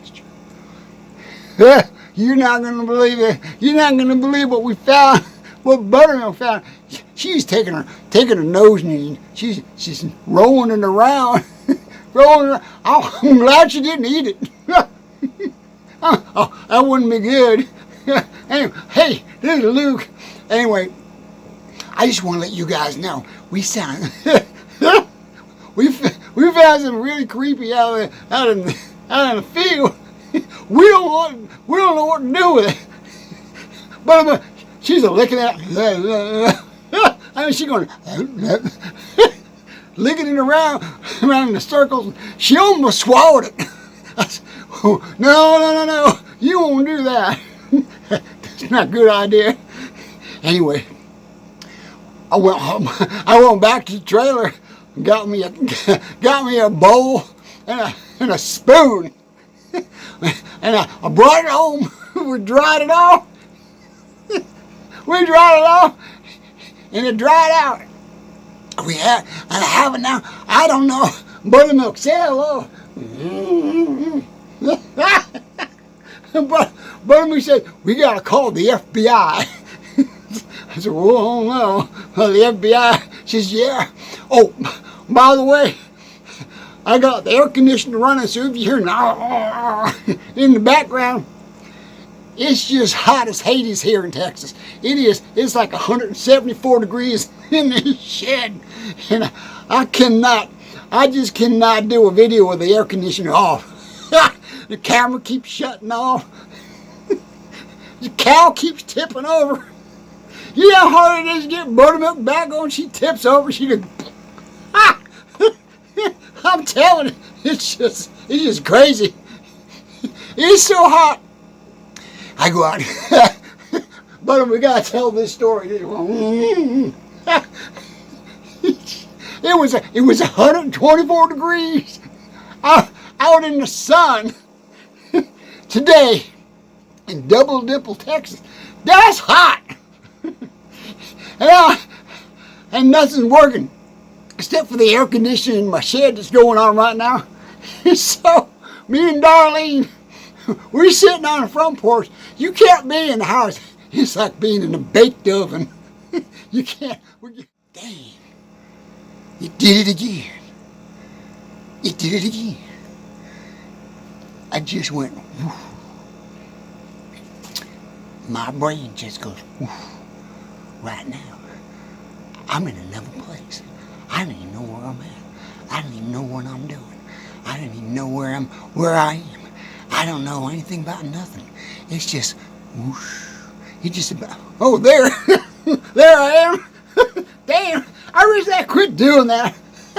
pasture. You're not going to believe it. You're not going to believe what we found, what Buttermilk found. She's taking her nose and she's rolling it around. Rolling it around. I'm glad she didn't eat it. Oh, that wouldn't be good. Anyway, hey, this is Luke. Anyway, I just want to let you guys know we found we found some really creepy out in the field. We don't know what to do with it. But she's licking it. I mean, she's going licking it around in the circles. She almost swallowed it. I said, oh, no, you won't do that. That's not a good idea. Anyway, I went home. I went back to the trailer and got me a bowl and a spoon. And I brought it home. We dried it off. And it dried out. And I have it now. I don't know. Buttermilk, say hello. But Buttermilk said, we got to call the FBI. I said, well, no. Well, the FBI says, yeah. Oh, by the way, I got the air conditioner running, so if you hear in the background, it's just hot as Hades here in Texas. It is. It's like 174 degrees in this shed. And I just cannot do a video with the air conditioner off. The camera keeps shutting off. The cow keeps tipping over. You know how hard it is to get Buttermilk back on? She tips over. She goes, I'm telling you, it's just crazy. It's so hot. I go out, but we gotta tell this story. It was 124 degrees out in the sun today in DIPPLE, Texas. That's hot, and nothing's working except for the air conditioning in my shed that's going on right now. So me and Darlene, we're sitting on the front porch. You can't be in the house. It's like being in a baked oven. You can't. Damn. You did it again. You did it again. I just went, woof. My brain just goes, woof. Right now. I'm in another place. I don't even know where I'm at. I don't even know what I'm doing. I don't even know where I am. I don't know anything about nothing. It's just whoosh. You just about, oh, there. There I am. Damn. I wish I quit doing that.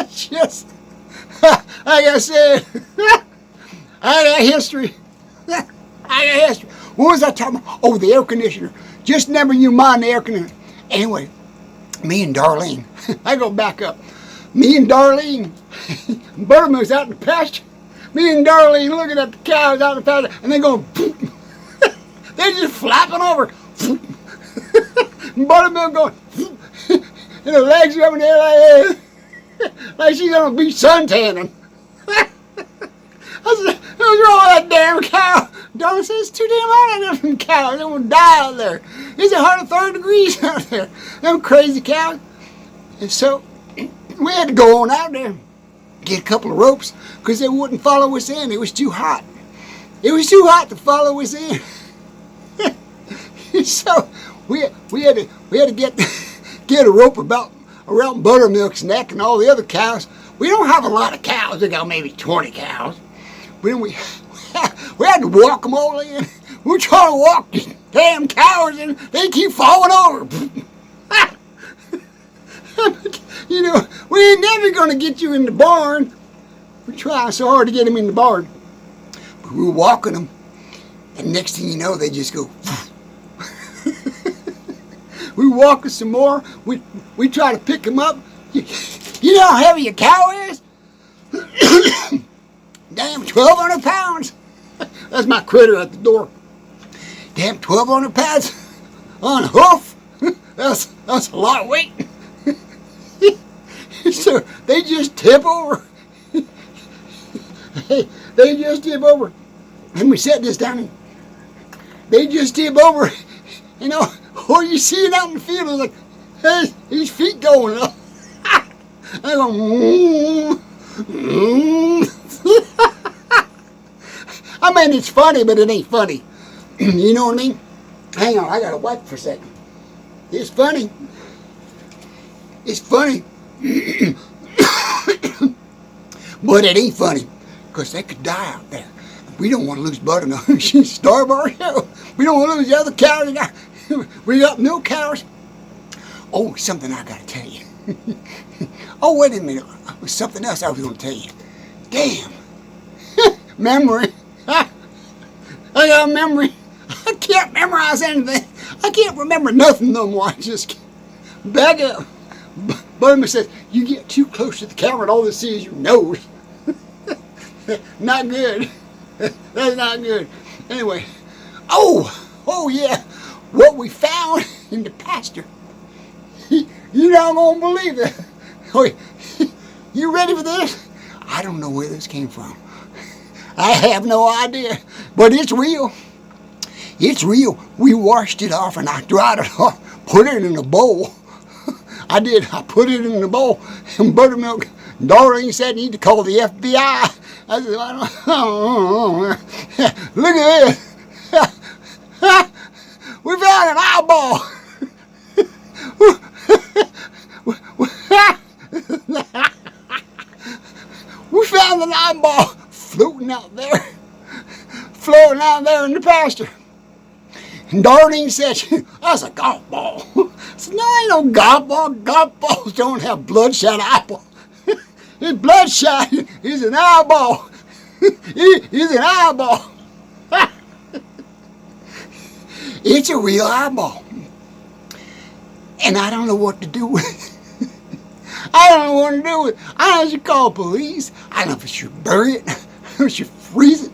Just, like I said, I got history. What was I talking about? Oh, the air conditioner. Just never you mind the air conditioner. Anyway, me and Darlene, I go back up. Me and Darlene, Buttermilk's out in the pasture. Me and Darlene looking at the cows out in the pasture, and they going, they're just flapping over. Buttermilk going, and her legs are up in the air like she's gonna be suntanning. I said, what's wrong with that damn cow? Darlene said, it's too damn hot out there, them cows. They're gonna die out there. It's 130 degrees out there. Them crazy cows. And so we had to go on out there, get a couple of ropes, because they wouldn't follow us in. It was too hot. It was too hot to follow us in. So we had to get a rope around Buttermilk's neck and all the other cows. We don't have a lot of cows. We got maybe 20 cows. But then we had to walk them all in. We're trying to walk these damn cows and they keep falling over. You know, we ain't never going to get you in the barn. We're trying so hard to get them in the barn. But we're walking them, and next thing you know, they just go. We walking some more. We try to pick them up. You know how heavy a cow is? Damn, 1,200 pounds. That's my critter at the door. Damn, 1,200 pounds on a hoof. That's a lot of weight. So they just tip over. They just tip over. and we set this down, and they just tip over, you know, or you see it out in the field, it's like, hey, his feet going up. I go, I mean, it's funny, but it ain't funny. You know what I mean? Hang on, I gotta wipe for a second. It's funny. It's funny. But it ain't funny, because they could die out there. We don't want to lose buttermilk. She's starve ourselves. We don't want to lose the other cows. We got milk cows. Oh, something I gotta tell you. Oh, wait a minute. There's something else I was gonna tell you. Damn. Memory. I got a memory. I can't memorize anything. I can't remember nothing no more. I just back up. Buttermilk says, you get too close to the camera and all they see is your nose. Not good. That's not good. Anyway. Oh yeah. What we found in the pasture. You're not going to believe it. Okay. You ready for this? I don't know where this came from. I have no idea. But it's real. It's real. We washed it off and I dried it off. Put it in a bowl. I did. I put it in the bowl. And Buttermilk, Darlene said, you need to call the FBI. I said, I don't look at this. We found an eyeball. We found an eyeball floating out there in the pasture. And Darlene said, that's a golf ball. I said, no, ain't no golf ball. Golf balls don't have bloodshot eyeballs. It's bloodshot. He's an eyeball. He's an eyeball. It's a real eyeball. And I don't know what to do with it. I don't know what to do with it. I don't know if you call police. I don't know if you should bury it. I don't know if you should freeze it.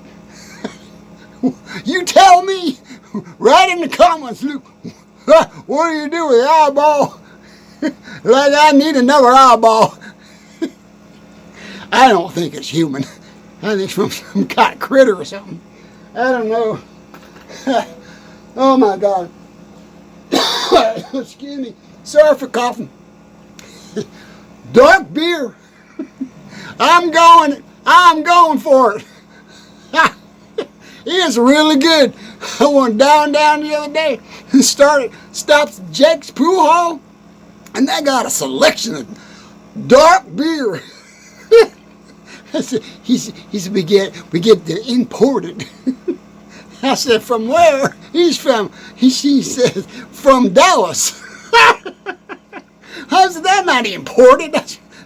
You tell me. Right in the comments, Luke. What do you do with the eyeball? Like I need another eyeball. I don't think it's human. I think it's from some kind of critter or something. I don't know. Oh my God. Excuse me. Sorry for coughing. Dark beer. I'm going for it. It's really good. I went down the other day and stopped at Jake's Pool Hall, and they got a selection of dark beer. I said, he said, we get the imported. I said, from where? She says, from Dallas. I said, that's not imported.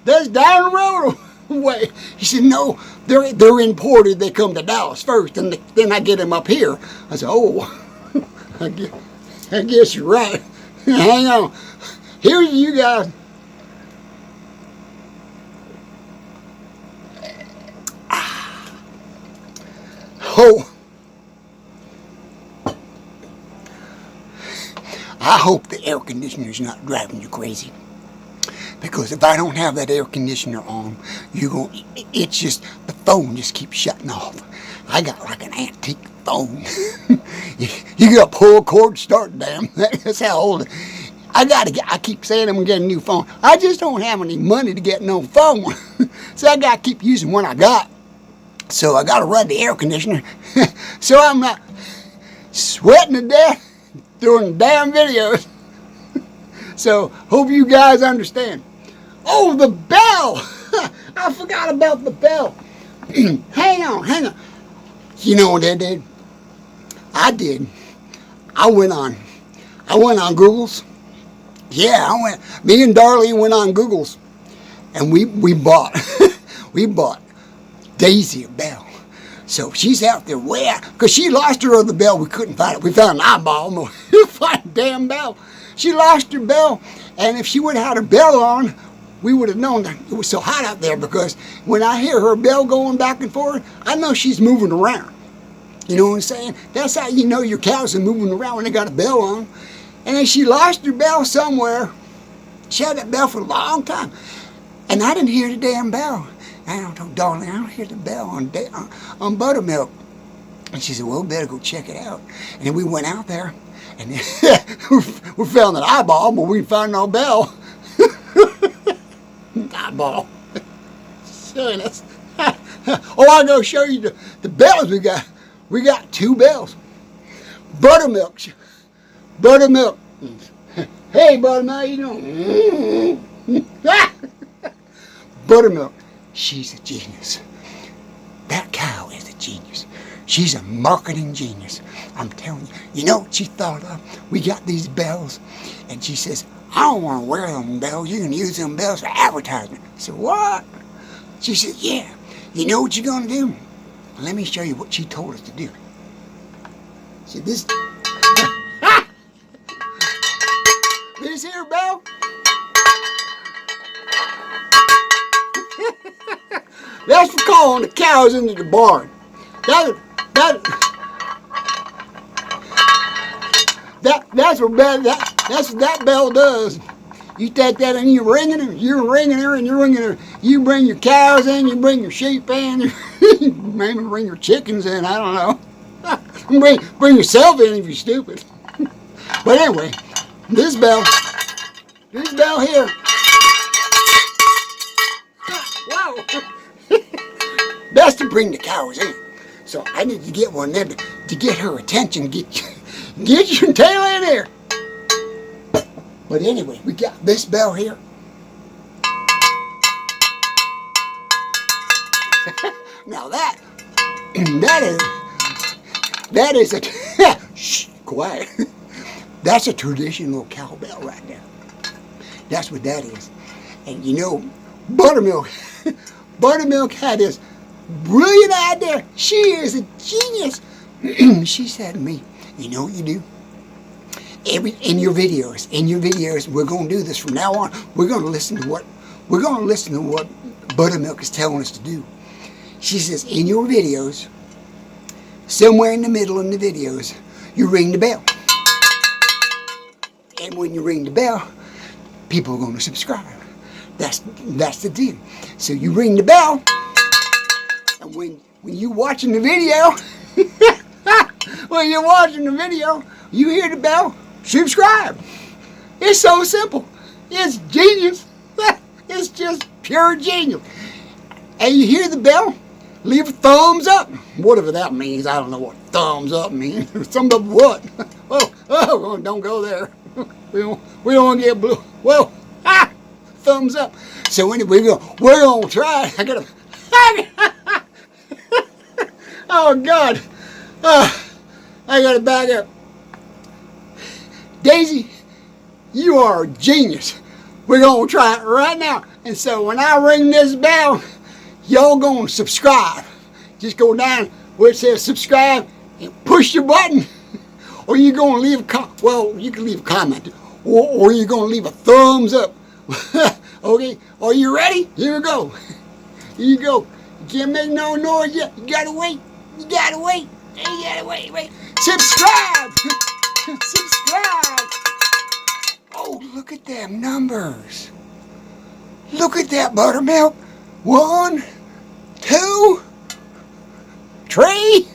That's down the road away. He said, no, they're imported. They come to Dallas first, and then I get them up here. I said, oh, I guess you're right. Hang on. Here's you guys. Oh. I hope the air conditioner's not driving you crazy. Because if I don't have that air conditioner on, it's just, the phone just keeps shutting off. I got like an antique phone. You got to pull a cord, start damn. That's how old. I keep saying I'm going to get a new phone. I just don't have any money to get no phone. So I got to keep using what I got. So I got to run the air conditioner. So I'm not sweating to death doing damn videos. So hope you guys understand. Oh, the bell! I forgot about the bell. Hang on. You know what I did? I went on Google's. Yeah, me and Darlene went on Google's, and we bought we bought Daisy a bell. So she's out there because she lost her other bell. We couldn't find it. We found an eyeball. We find a damn bell. She lost her bell, and if she would have had her bell on, we would have known that it was so hot out there, because when I hear her bell going back and forth, I know she's moving around. You know what I'm saying? That's how you know your cows are moving around, when they got a bell on. And then she lost her bell somewhere. She had that bell for a long time. And I didn't hear the damn bell. I don't know, Darlene, I don't hear the bell on Buttermilk. And she said, well, we better go check it out. And then we went out there, and we found an eyeball, but we didn't find no bell. Eyeball. Silliness. Oh, I'll go show you the bells we got. We got 2 bells. Buttermilk. Buttermilk. Hey, Buttermilk, how you doing? Buttermilk. She's a genius. That cow is a genius. She's a marketing genius. I'm telling you. You know what she thought of? We got these bells, and she says, I don't want to wear them bells. You can use them bells for advertisement. I said, what? She said, yeah. You know what you're going to do? Let me show you what she told us to do. She said, this here bell, that's for calling the cows into the barn. That's what that bell does. You take that and you're ringing her, and you're ringing her. You bring your cows in, you bring your sheep in, you maybe bring your chickens in, I don't know. Bring yourself in if you're stupid. But anyway, this bell here. Wow. That's to bring the cows in. So I need to get one there to get her attention. Get your tail in there. But anyway, we got this bell here. Now that is a shh, quiet. That's a traditional cowbell right there. That's what that is. And you know, Buttermilk had this brilliant idea. She is a genius. She said to me, you know what you do? In your videos, we're going to do this from now on. We're going to listen to what Buttermilk is telling us to do. She says, in your videos, somewhere in the middle in the videos, you ring the bell. And when you ring the bell, people are going to subscribe. That's the deal. So you ring the bell, and when you're watching the video, you hear the bell, subscribe. It's so simple. It's genius. It's just pure genius. And you hear the bell, leave a thumbs up. Whatever that means, I don't know what thumbs up means. Thumbs up what? Oh, don't go there. We don't want to get blue. Whoa, thumbs up. So anyway, we're gonna try. Oh God, I gotta back up. Daisy, you are a genius. We're gonna try it right now. And so when I ring this bell, y'all gonna subscribe. Just go down where it says subscribe and push your button. Or you're gonna leave a you can leave a comment. Or you're gonna leave a thumbs up. Okay, are you ready? Here we go. Here you go. You can't make no noise yet. You gotta wait. You gotta wait. Wait. Subscribe. Subscribe. Oh, look at them numbers. Look at that, Buttermilk. 1, 2, 3,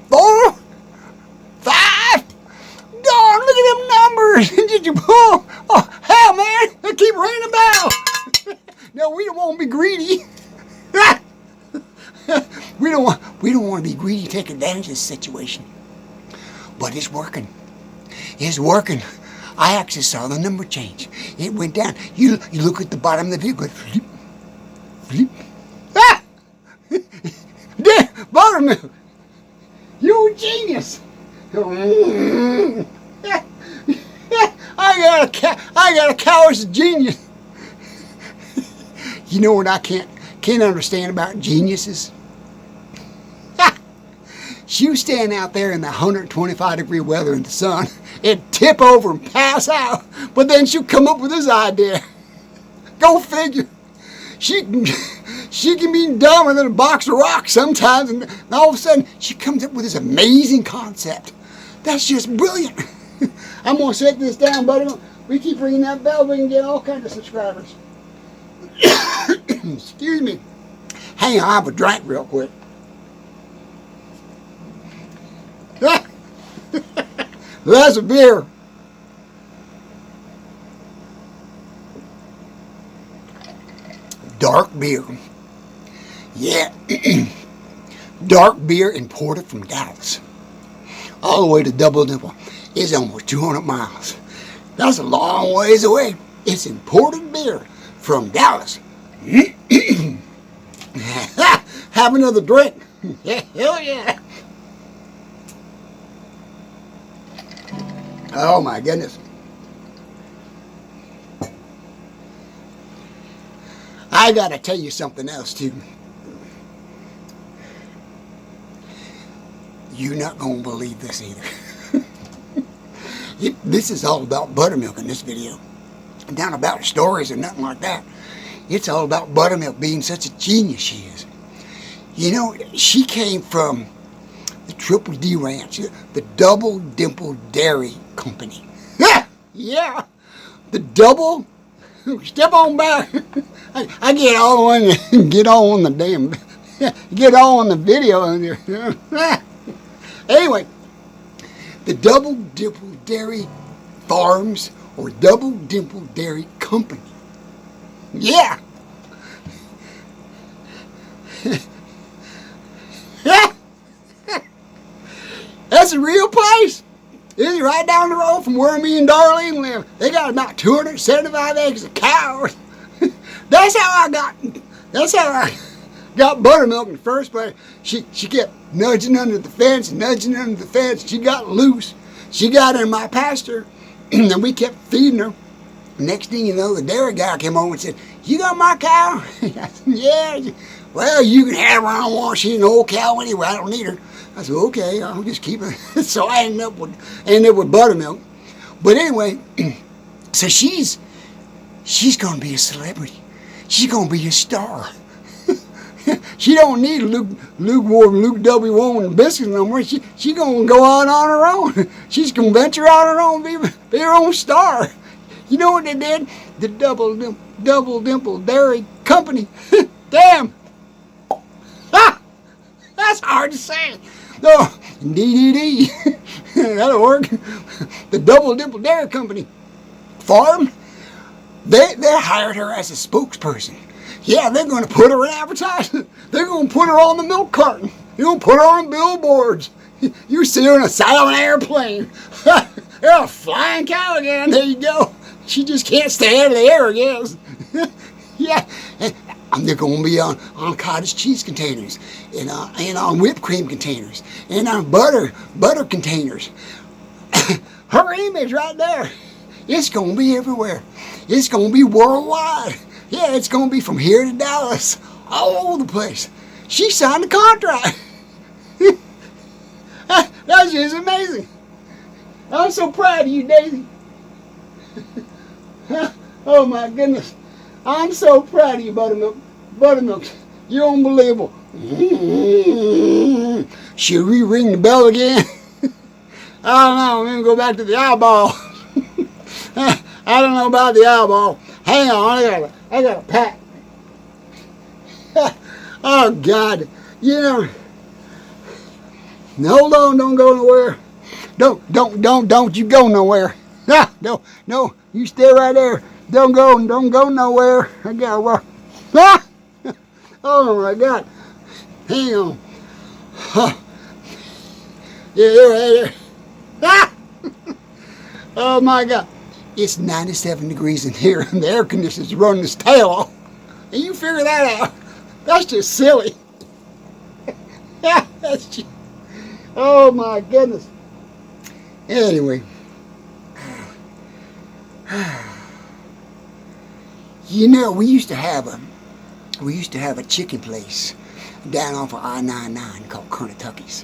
4, 5. Darn, look at them numbers. Did you pull? Oh, hell, man. I keep ringing the bell. No, we don't want to be greedy. We don't want to be greedy, take advantage of this situation. But it's working. It's working. I actually saw the number change. It went down. You look at the bottom of the video, go flip, flip. Ah! Buttermilk, you're a genius. I got a cow as a genius. You know what I can't understand about geniuses? You stand out there in the 125-degree weather in the sun and tip over and pass out, but then she'll come up with this idea. Go figure. She can be dumber than a box of rocks sometimes, and all of a sudden she comes up with this amazing concept. That's just brilliant. I'm going to set this down, buddy. We keep ringing that bell, we can get all kinds of subscribers. Excuse me. Hang on, I'll have a drink real quick. glass of beer. Dark beer. Yeah. Dark beer imported from Dallas. All the way to Double Dimple. It's almost 200 miles. That's a long ways away. It's imported beer from Dallas. Have another drink. Yeah, hell yeah. Oh my goodness. I gotta tell you something else too. You're not gonna believe this either. This is all about buttermilk in this video. Not about stories or nothing like that. It's all about buttermilk being such a genius she is. You know, she came from the Triple D Ranch, the Double Dimple Dairy Company. Yeah, the double. Step on back. I get all on get on the damn get all on the video. Anyway, the Double Dimple Dairy Farms or Double Dimple Dairy Company. Yeah. That's a real place. It's right down the road from where me and Darlene live. They got about 275 acres of cows. That's how I got buttermilk in the first place. She kept nudging under the fence. She got loose. She got in my pasture, and we kept feeding her. Next thing you know, the dairy guy came over and said, "You got my cow?" I said, "Yeah." "Well, you can have her. I don't want her. She's an old cow anyway. I don't need her." I said, "Okay, I'll just keep her." So I ended up with buttermilk. But anyway, so she's gonna be a celebrity. She's gonna be a star. She don't need Luke W. Warren and Biscuits no more. She gonna go on her own. She's gonna venture out on her own, be her own star. You know what they did? The Double Dimple Dairy Company. Damn. That's hard to say. No, DDD. That'll work. The Double Dimple Dairy Company farm. They hired her as a spokesperson. Yeah, they're going to put her in advertising. They're going to put her on the milk carton. They're going to put her on billboards. You see her in a silent airplane. They're a flying cow again. There you go. She just can't stay out of the air, I guess. Yeah. And they're going to be on cottage cheese containers, and on whipped cream containers, and on butter containers. Her image right there. It's going to be everywhere. It's going to be worldwide. Yeah, it's going to be from here to Dallas, all over the place. She signed the contract. That's just amazing. I'm so proud of you, Daisy. Oh my goodness. I'm so proud of you, Buttermilk. Buttermilk, you're unbelievable. Should we ring the bell again? I don't know. I'm going to go back to the eyeball. I don't know about the eyeball. Hang on, I got a pack. Oh God, you know. Hold on, don't go nowhere. Don't you go nowhere. No, you stay right there. Don't go nowhere. I gotta walk. Oh my God, hang on. Yeah, you're right there. Oh my God. It's 97 degrees in here, and the air conditioner's running its tail off. And you figure that out. That's just silly. Yeah, that's just... Oh, my goodness. Anyway. You know, we used to have a chicken place down off of I-99 called Kentucky's.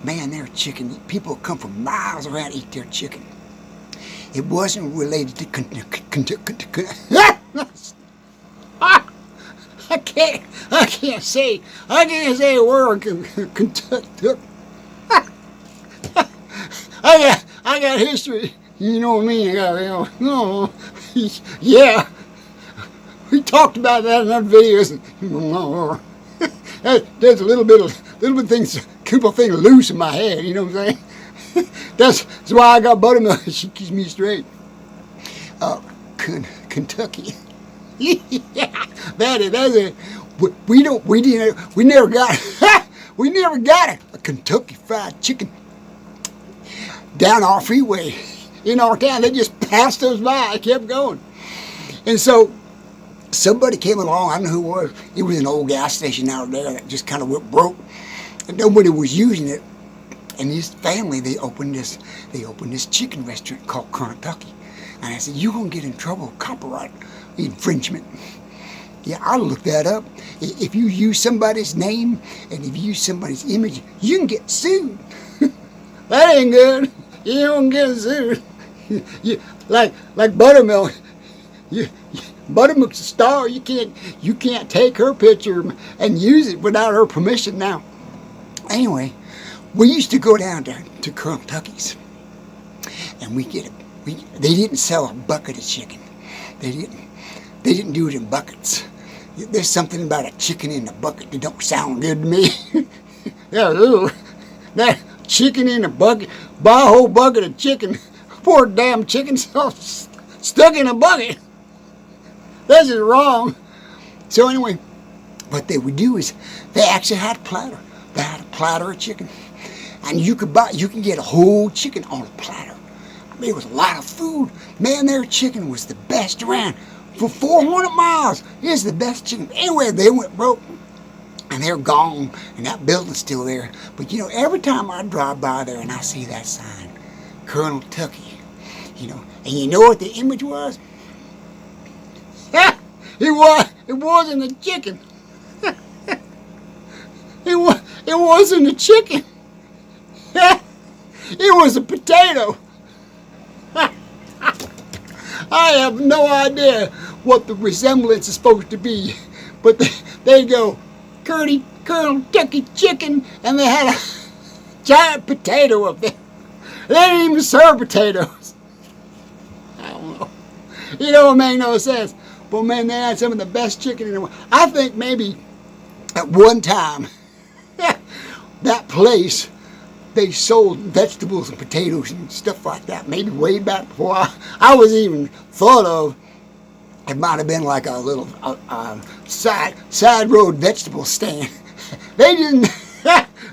Man, their chicken, people come from miles around to eat their chicken. It wasn't related to I can't say a word. I got history. You know what I mean? Yeah. We talked about that in other videos. There's a little bit of things, couple things loose in my head. You know what I'm saying? That's why I got buttermilk. She keeps me straight. Kentucky. Yeah, that's it. We never got we never got a Kentucky Fried Chicken down our freeway in our town. They just passed us by. It kept going. And so somebody came along. I don't know who it was. It was an old gas station out there that just kind of went broke, and nobody was using it. And this family, they opened this chicken restaurant called Kentucky. And I said, "You're gonna get in trouble with copyright infringement." Yeah, I looked that up. If you use somebody's name and if you use somebody's image, you can get sued. That ain't good. You don't get sued. Like Buttermilk. Buttermilk's a star. You can't take her picture and use it without her permission now. Anyway, we used to go down to Kentucky's, and they didn't sell a bucket of chicken. They didn't do it in buckets. There's something about a chicken in a bucket that don't sound good to me. Yeah, ooh, that chicken in a bucket. Buy a whole bucket of chicken. Poor damn chicken stuck in a bucket. This is wrong. So anyway, what they would do is they actually had a platter. They had a platter of chicken, and you can get a whole chicken on a platter. I mean, it was a lot of food. Man, their chicken was the best around. For 400 miles, it's the best chicken. Anyway, they went broke, and they're gone, and that building's still there. But you know, every time I drive by there and I see that sign, Kentucky, you know, and you know what the image was? It wasn't a chicken. It wasn't a chicken. It was a potato. I have no idea what the resemblance is supposed to be, but they go, Kentucky chicken, and they had a giant potato up there. They didn't even serve potatoes. I don't know. You know, it made no sense. But man, they had some of the best chicken in the world. I think maybe at one time, that place, they sold vegetables and potatoes and stuff like that. Maybe way back before I was even thought of. It might have been like a little side road vegetable stand. They didn't.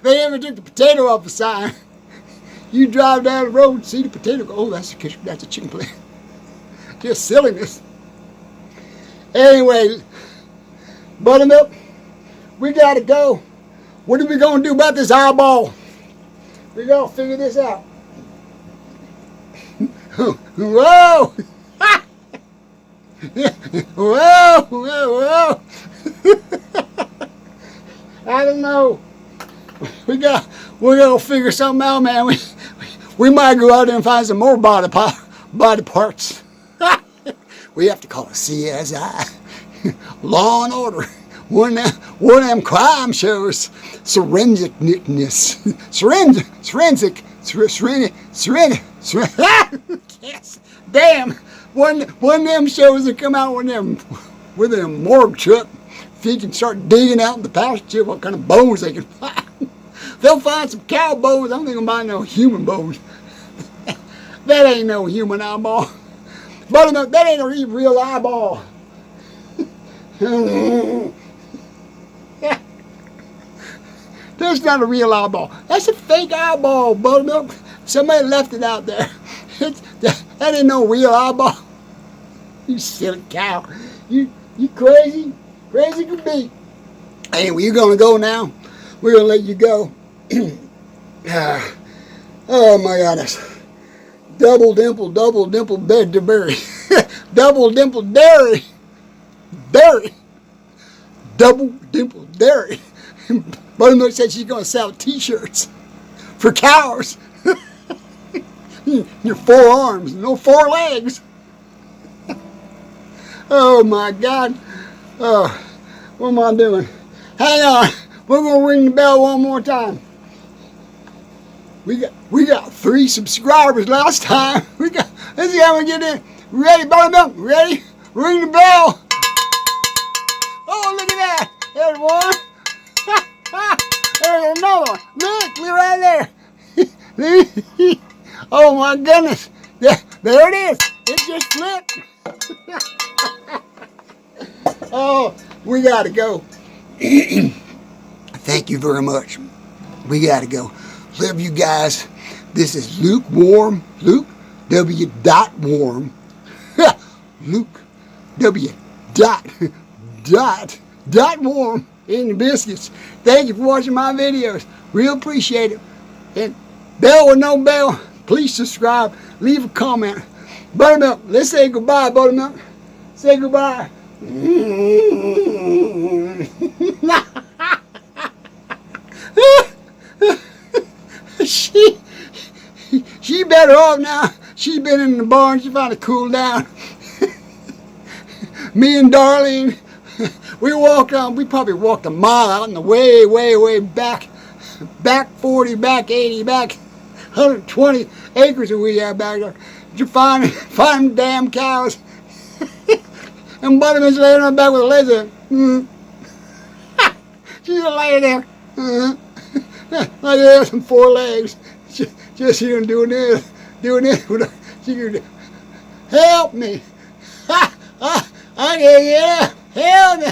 They never took the potato off the sign. You drive down the road and see the potato. Go, oh, that's a chicken place. Just silliness. Anyway, Buttermilk, we gotta go. What are we gonna do about this eyeball? We gotta figure this out. Whoa! Whoa! Whoa! I don't know. We're gonna figure something out, man. We might go out there and find some more body parts. We have to call it CSI, Law and Order. One of them crime shows. Forensicness. Yes. Damn. One of them shows that come out with them morgue truck. If you can start digging out in the pasture, what kind of bones they can find. They'll find some cow bones. I don't think they'll find no human bones. That ain't no human eyeball. Buttermilk, that ain't a real eyeball. That's not a real eyeball. That's a fake eyeball, Buttermilk. Somebody left it out there. That ain't no real eyeball. You silly cow. You crazy? Crazy could be. Anyway, you're gonna go now. We're gonna let you go. Oh my goodness. Double dimple, bed to bury. Double dimple dairy. Dairy. Double dimple dairy. Buttermilk said she's going to sell t-shirts for cows. Your 4 arms, no 4 legs. Oh my God. Oh, what am I doing? Hang on. We're going to ring the bell one more time. We got 3 subscribers last time. Let's see how we get in. Ready, Buttermilk? Ready? Ring the bell. Oh, look at that. There's one. There's another one. Look, we're right there. Oh my goodness. There it is. It just flipped. Oh, we got to go. Thank you very much. We got to go. Love you guys. This is Lukewarm. Luke W. Warm. Luke W. Warm in the biscuits. Thank you for watching my videos. Real appreciate it. And bell or no bell, please subscribe. Leave a comment. Buttermilk, let's say goodbye, Buttermilk. Say goodbye. She better off now. She's been in the barn. She finally cooled down. Me and Darlene, we probably walked a mile out in the way back 40, back 80, back 120 acres that we have back there. You find damn cows. And Buttermilk's laying on her back with a legs up. She's laying there. Like there's some 4 legs. Just here and doing this. She could help me. I can't get up. Help me.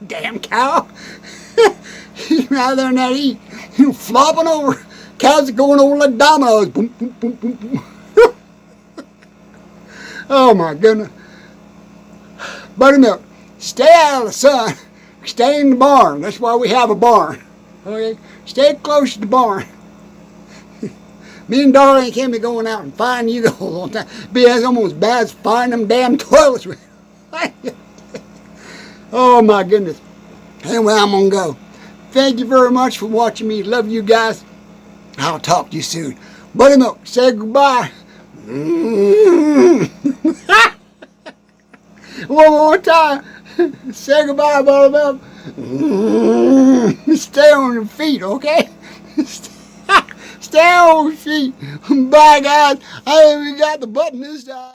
Damn cow. He's out there not eating. He's flopping over. Cows are going over like dominoes. Boom, boom, boom, boom, boom. Oh my goodness. Buttermilk, stay out of the sun. Stay in the barn. That's why we have a barn. Okay? Stay close to the barn. Me and Darlene can't be going out and finding you the whole time. It's almost as bad as finding them damn toilets. Oh my goodness. Anyway, I'm going to go. Thank you very much for watching me. Love you guys. I'll talk to you soon. Buttermilk, say goodbye. One more time. Say goodbye, Buttermilk. Stay on your feet, okay? Stay on your feet. Bye, guys. I haven't even got the button this time.